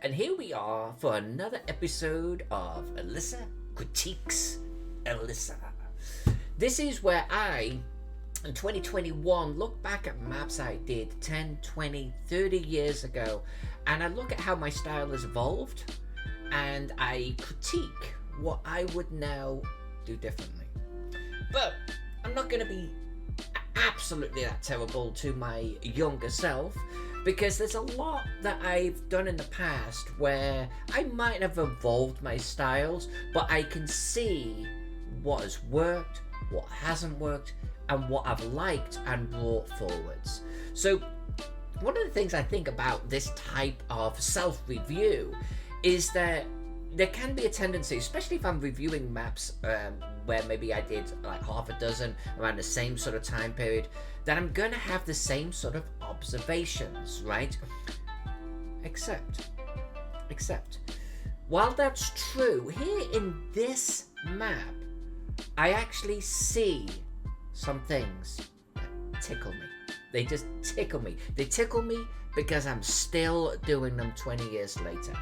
and here we are for another episode of Alyssa Critiques Alyssa. This is where I, in 2021, look back at maps I did 10, 20, 30 years ago, and I look at how my style has evolved, and I critique what I would now do differently. But I'm not going to be absolutely that terrible to my younger self, because there's a lot that I've done in the past where I might have evolved my styles, but I can see what has worked, what hasn't worked, and what I've liked and brought forwards. So one of the things I think about this type of self-review is that there can be a tendency, especially if I'm reviewing maps where maybe I did like half a dozen around the same sort of time period, that I'm going to have the same sort of observations, right? Except, while that's true, here in this map, I actually see some things that tickle me. They just tickle me. They tickle me because I'm still doing them 20 years later.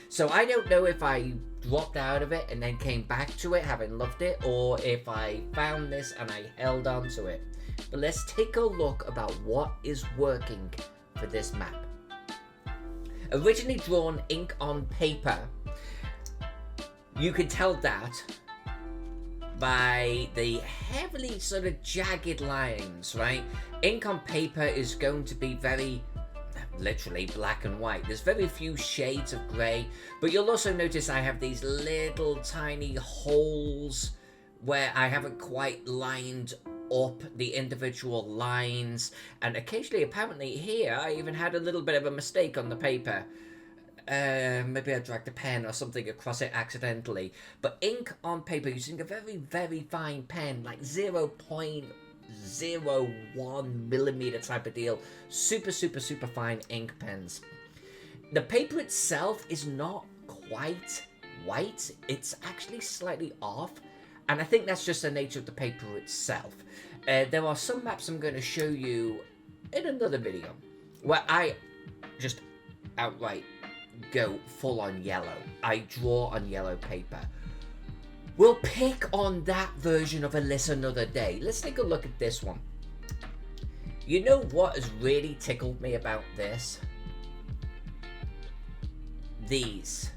So I don't know if I dropped out of it and then came back to it having loved it, or if I found this and I held on to it. But let's take a look about what is working for this map. Originally drawn ink on paper, you can tell that by the heavily sort of jagged lines, right? Ink on paper is going to be very literally black and white. There's very few shades of grey, but you'll also notice I have these little tiny holes where I haven't quite lined up the individual lines, and occasionally, apparently here, I even had a little bit of a mistake on the paper. Maybe I dragged a pen or something across it accidentally, but ink on paper using a very, very fine pen, like 0.01 millimeter type of deal. Super fine ink pens. The paper itself is not quite white. It's actually slightly off, and I think that's just the nature of the paper itself. There are some maps I'm going to show you in another video where I just outright go full on yellow. I draw on yellow paper. We'll pick on that version of Alyssa another day. Let's take a look at this one. You know what has really tickled me about this? These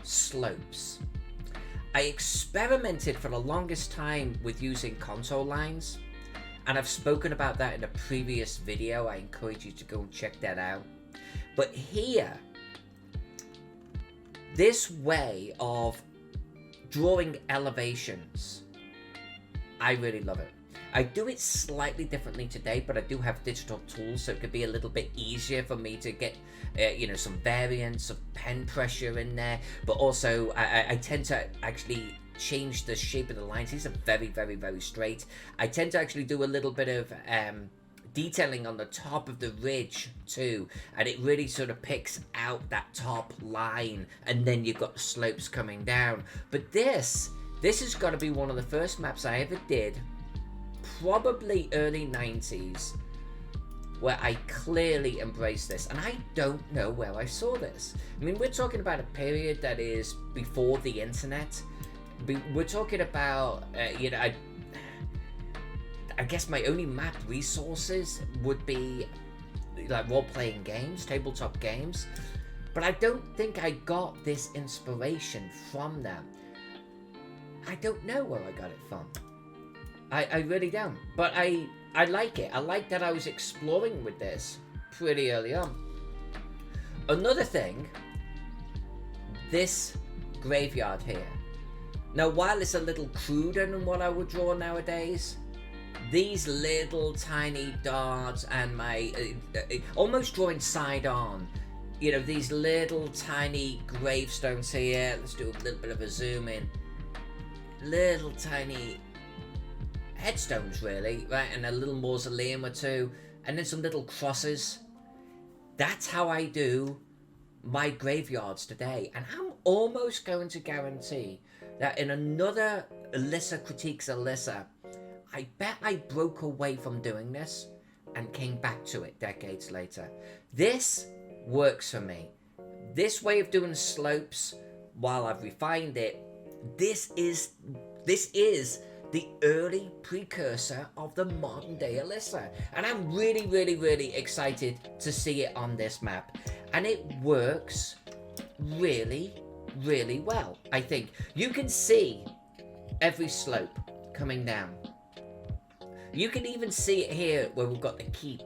slopes. I experimented for the longest time with using contour lines, and I've spoken about that in a previous video. I encourage you to go and check that out. But here, this way of drawing elevations, I really love it. I do it slightly differently today, but I do have digital tools, so it could be a little bit easier for me to get, some variants of pen pressure in there. But also, I tend to actually change the shape of the lines. These are very, very, very straight. I tend to actually do a little bit of detailing on the top of the ridge too, and it really sort of picks out that top line, and then you've got the slopes coming down. But this has got to be one of the first maps I ever did, probably early 90s, where I clearly embraced this, and I don't know where I saw this. I mean, we're talking about a period that is before the internet. We're talking about, I guess my only map resources would be like role-playing games, tabletop games, but I don't think I got this inspiration from them. I don't know where I got it from. I really don't, but I like it. I like that I was exploring with this pretty early on. Another thing, this graveyard here. Now, while it's a little cruder than what I would draw nowadays, these little tiny dots and my almost drawing side on, these little tiny gravestones here. Let's do a little bit of a zoom in. Little tiny headstones, really, right? And a little mausoleum or two, and then some little crosses. That's how I do my graveyards today, and I'm almost going to guarantee that in another Alyssa Critiques Alyssa, I bet I broke away from doing this, and came back to it decades later. This works for me. This way of doing slopes, while I've refined it, this is the early precursor of the modern day Alyssa. And I'm really, really, really excited to see it on this map. And it works really, really well, I think. You can see every slope coming down. You can even see it here where we've got the keep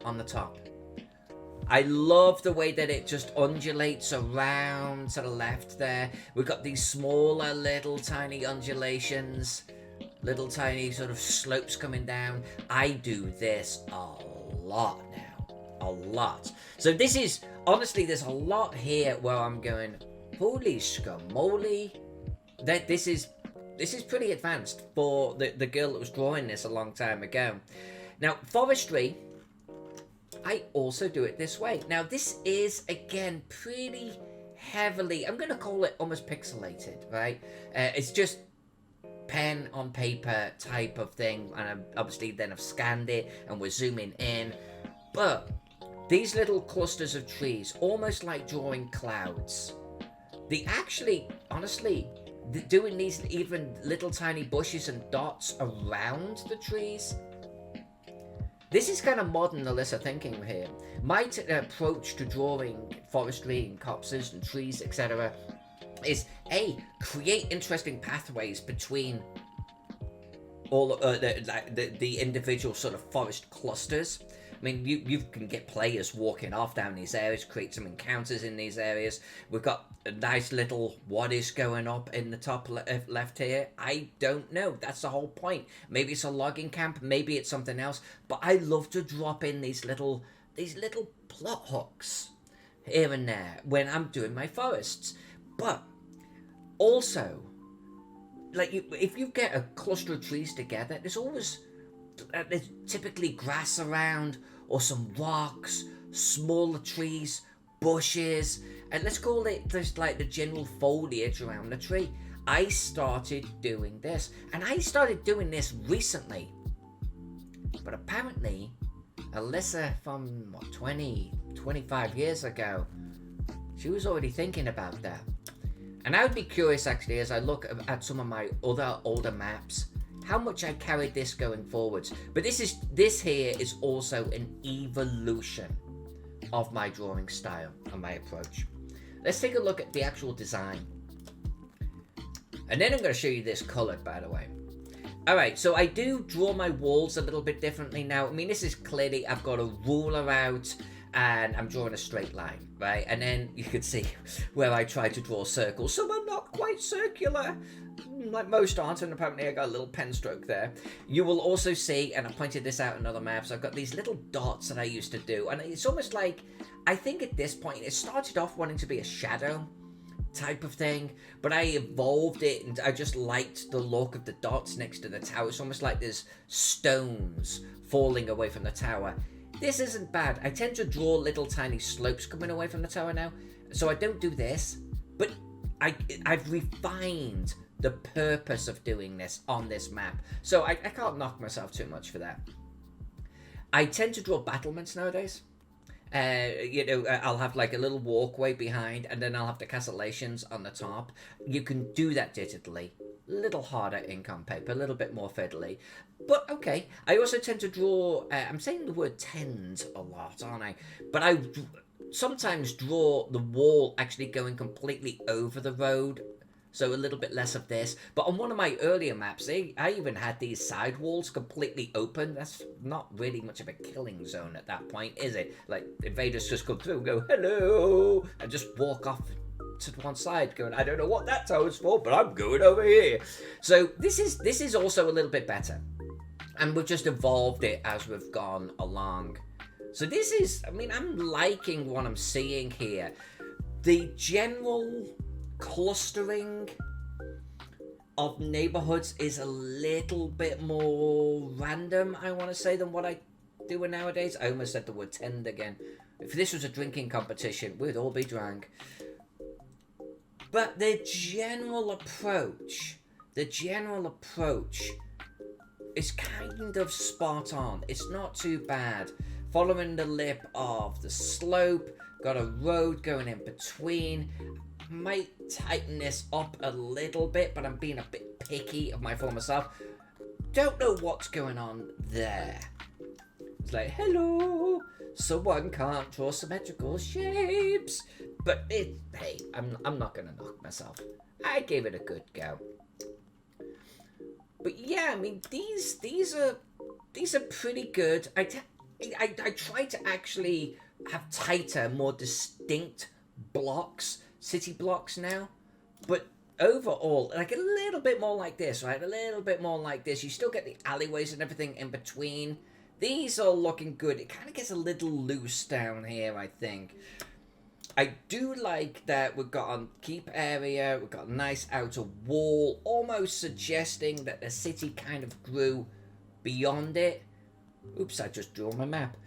on the top. I love the way that it just undulates around to the left there. We've got these smaller little tiny undulations, little tiny sort of slopes coming down. I do this a lot now, a lot. So this is, honestly, there's a lot here where I'm going, holy scamoli, that this is pretty advanced for the girl that was drawing this a long time ago. Now, forestry, I also do it this way. Now, this is, again, pretty heavily, I'm going to call it almost pixelated, right? It's just pen on paper type of thing. And obviously then I've scanned it and we're zooming in. But these little clusters of trees, almost like drawing clouds. They actually, honestly, doing these even little tiny bushes and dots around the trees. This is kind of modern Alyssa thinking here. My approach to drawing forestry and copses and trees, etc., is create interesting pathways between all the individual sort of forest clusters. I mean, you can get players walking off down these areas, create some encounters in these areas. We've got a nice little what is going up in the top left here. I don't know. That's the whole point. Maybe it's a logging camp. Maybe it's something else. But I love to drop in these little plot hooks here and there when I'm doing my forests. But also, like if you get a cluster of trees together, there's typically grass around, or some rocks, smaller trees, bushes, and let's call it just like the general foliage around the tree. I started doing this, and I started doing this recently. But apparently, Alyssa from 25 years ago, she was already thinking about that. And I would be curious actually, as I look at some of my other older maps, how much I carried this going forwards. But this here is also an evolution of my drawing style and my approach. Let's take a look at the actual design. And then I'm going to show you this colored, by the way. Alright, so I do draw my walls a little bit differently now. I mean, this is clearly, I've got a ruler out and I'm drawing a straight line, right? And then you can see where I try to draw circles. Some are not quite circular, like most aren't, and apparently I got a little pen stroke there. You will also see, and I pointed this out in other maps, I've got these little dots that I used to do, and it's almost like, I think at this point, it started off wanting to be a shadow type of thing, but I evolved it, and I just liked the look of the dots next to the tower. It's almost like there's stones falling away from the tower. This isn't bad. I tend to draw little tiny slopes coming away from the tower now, so I don't do this, but I've refined the purpose of doing this on this map, so I can't knock myself too much for that. I tend to draw battlements nowadays. I'll have like a little walkway behind, and then I'll have the castellations on the top. You can do that digitally. A little harder ink on paper, a little bit more fiddly. But okay, I also tend to draw, I'm saying the word tend a lot, aren't I? But I sometimes draw the wall actually going completely over the road. So a little bit less of this. But on one of my earlier maps, I even had these side walls completely open. That's not really much of a killing zone at that point, is it? Like, invaders just come through and go, hello, and just walk off to one side going, I don't know what that tower's for, but I'm going over here. So this is also a little bit better. And we've just evolved it as we've gone along. So this is, I mean, I'm liking what I'm seeing here. The general clustering of neighborhoods is a little bit more random, I want to say, than what I do nowadays. I almost said the word tend again. If this was a drinking competition, we'd all be drunk. But the general approach is kind of spot on. It's not too bad. Following the lip of the slope, got a road going in between. Might tighten this up a little bit, but I'm being a bit picky of my former self. Don't know what's going on there. It's like, hello, someone can't draw symmetrical shapes. But hey, I'm not gonna knock myself. I gave it a good go. But yeah, I mean, these are pretty good. I try to actually have tighter, more distinct blocks, city blocks now. But overall, like a little bit more like this, right? A little bit more like this. You still get the alleyways and everything in between. These are looking good. It kind of gets a little loose down here, I think. I do like that we've got a keep area, we've got a nice outer wall, almost suggesting that the city kind of grew beyond it. Oops, I just drew on my map.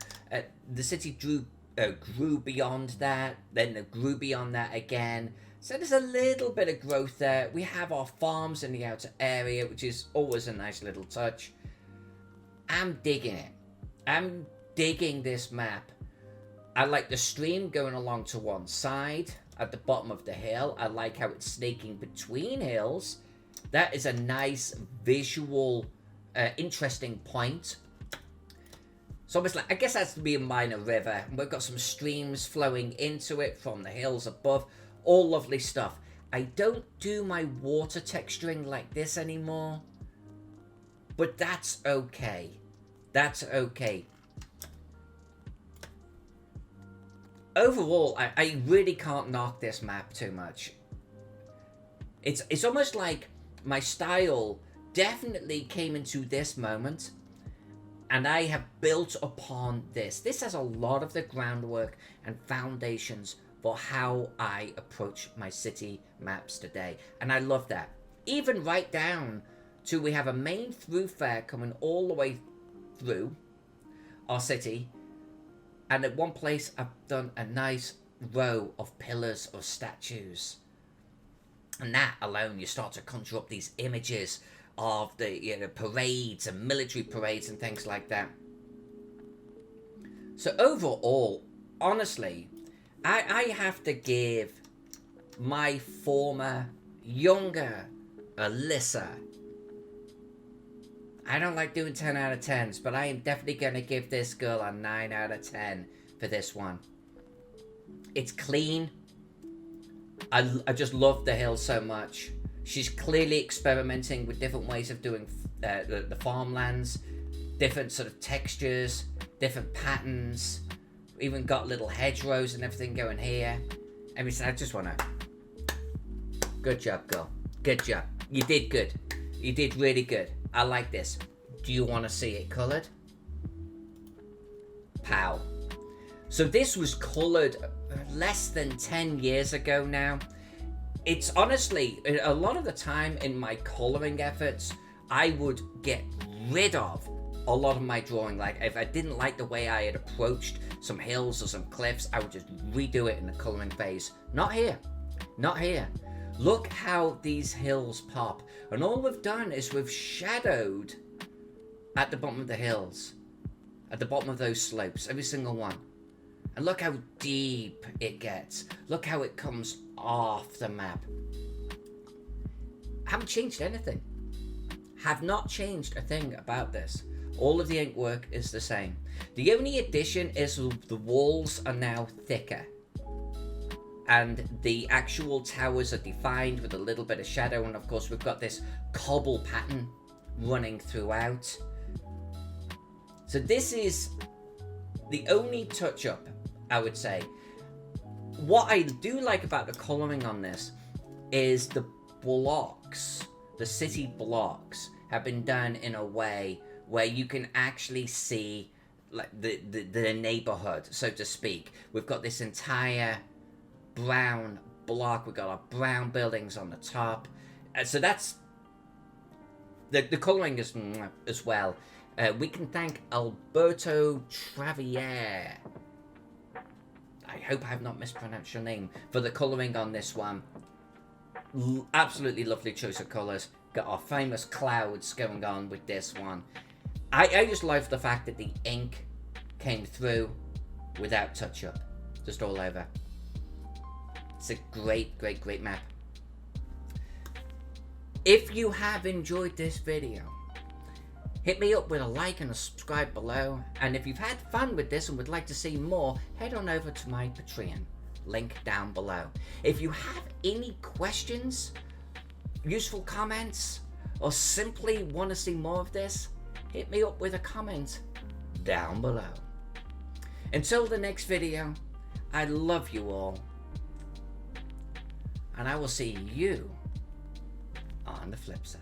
The city grew beyond that, then it grew beyond that again. So there's a little bit of growth there. We have our farms in the outer area, which is always a nice little touch. I'm digging it. I'm digging this map. I like the stream going along to one side at the bottom of the hill. I like how it's snaking between hills. That is a nice visual, interesting point. So almost like, I guess that's to be a minor river. We've got some streams flowing into it from the hills above. All lovely stuff. I don't do my water texturing like this anymore. But that's okay. That's okay. Overall, I really can't knock this map too much. It's almost like my style definitely came into this moment, and I have built upon this. This has a lot of the groundwork and foundations for how I approach my city maps today, and I love that. Even right down to we have a main thoroughfare coming all the way through our city. And at one place, I've done a nice row of pillars or statues. And that alone, you start to conjure up these images of the parades and military parades and things like that. So overall, honestly, I have to give my former, younger Alyssa, I don't like doing 10 out of 10s, but I am definitely going to give this girl a 9 out of 10 for this one. It's clean. I just love the hill so much. She's clearly experimenting with different ways of doing the farmlands, different sort of textures, different patterns. We even got little hedgerows and everything going here. I mean, I just want to... Good job, girl. Good job. You did good. You did really good. I like this. Do you want to see it coloured? Pow. So this was coloured less than 10 years ago now. It's honestly, a lot of the time in my colouring efforts, I would get rid of a lot of my drawing. Like, if I didn't like the way I had approached some hills or some cliffs, I would just redo it in the colouring phase. Not here. Not here. Look how these hills pop. And all we've done is we've shadowed at the bottom of the hills. At the bottom of those slopes. Every single one. And look how deep it gets. Look how it comes off the map. Haven't changed anything. Have not changed a thing about this. All of the ink work is the same. The only addition is the walls are now thicker. And the actual towers are defined with a little bit of shadow. And of course we've got this cobble pattern running throughout. So this is the only touch up, I would say. What I do like about the colouring on this is the blocks, the city blocks, have been done in a way where you can actually see like the neighbourhood, so to speak. We've got this entire brown block. We've got our brown buildings on the top. So that's the colouring is as well. We can thank Alberto Travier. I hope I have not mispronounced your name for the colouring on this one. Absolutely lovely choice of colours. Got our famous clouds going on with this one. I just love the fact that the ink came through without touch up, just all over. It's a great, great, great map. If you have enjoyed this video, hit me up with a like and a subscribe below. And if you've had fun with this and would like to see more, head on over to my Patreon, link down below. If you have any questions, useful comments, or simply want to see more of this, hit me up with a comment down below. Until the next video, I love you all, and I will see you on the flip side.